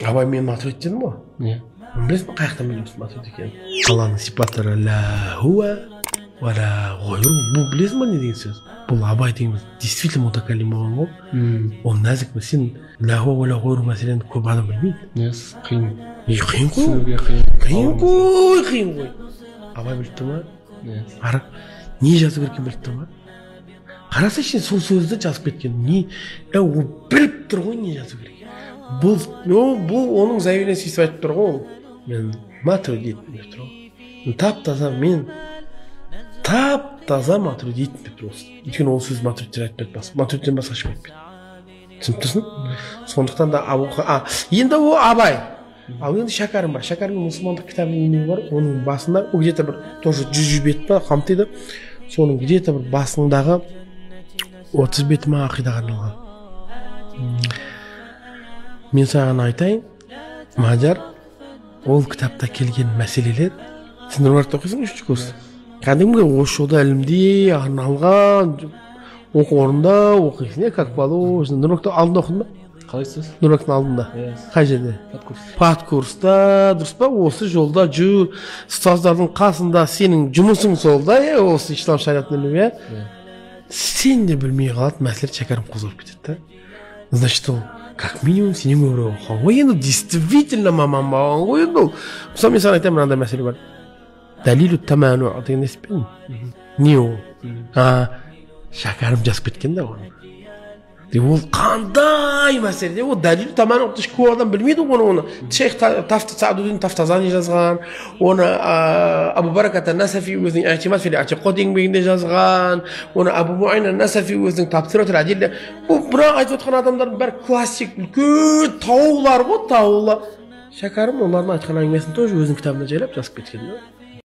абай мен матрид дедім ғой. Иә. Білесің қай жақтан білеміз матрид екенін? Алланың сипаттары ла хуа ва ла ғойру. Бұл білесің ба не деген сөз? Бұл абай дегеніміз действительно мутакаллим болған ғой. Ол нәзік ме? Сен ла хуа ва ла ғойру мәселені көп адам білмейді. Қиын. Қиын ғой. Түсінуге Қиын ғой. Абай біліп тұр ма? Ара не жазу керек екенін біліп тұр ма? Қараса сен сол сөзді жазып кеткен. Не? Ол біліп тұр ғой не жазу керек. Бұл оның завине сөйтіп айтып тұр ғой. Мен матридитпін деп тұр ғой. Тап-таза мен тап-таза матридитпін деп тұр ғой. Өйткені ол сөз матридтер айтпайды, матридтен басқа ешкім айтпайды. Түсініп тұрсың? Сондықтан да енді ол абай. Ал енді Шәкәрім бар. Шәкәрімнің мұсылмандық кітабының емегі бар. Оның басында ол где-то бір тоже 100 бет па қамтиды. Соның где-то бір басындағы 30 беті ма ақидаға арналған. Мен саған айтайын, Мадияр, ол кітапта келген мәселелер, сен нұрмаркта оқисың 3-ші курс. Кәдімгі осы жолда ілімде арналған оқу орында оқисың, как балу. Нұрмаркта алдында оқыдың ба? Қалай сіз? Нұрмарктың алдында. Қай жерде? Подкурста, дұрыс па? Осы жолда жүр, ұстаздардың қасында сенің жұмысың сол да, осы ислам шариғатын ілімі. Сен де білмей қалады, мәселелер Шәкәрім қозғап кетеді. Значит, ол как минимум сенен көбірек оқыған ғой. Енді действительно маман болған ғой енді ол. Мысалы мен саған айтамын, мынандай мәселе бар. Дәлилу таману деген естіппедің? Не ол? Шәкәрім жазып кеткен да оны. Ол қандай мәселе? Ол дәлилу таману көп адам білмейді оны. Шейх Саадудин Тафтазани жазған, оны Абу Баракат ан-Насафи өзінің Иътимад фил иътиқад еңбегінде жазған, оны Абу Муайн ан-Насафи өзінің Табсиратул Адилля. Бұл бірақ айтып отқан адамдардың бәрі классик, үлкен таулар ғой, таулар. Шәкәрім олардың айтқан әңгімесін тоже өзінің кітабында жайлап жазып кеткен.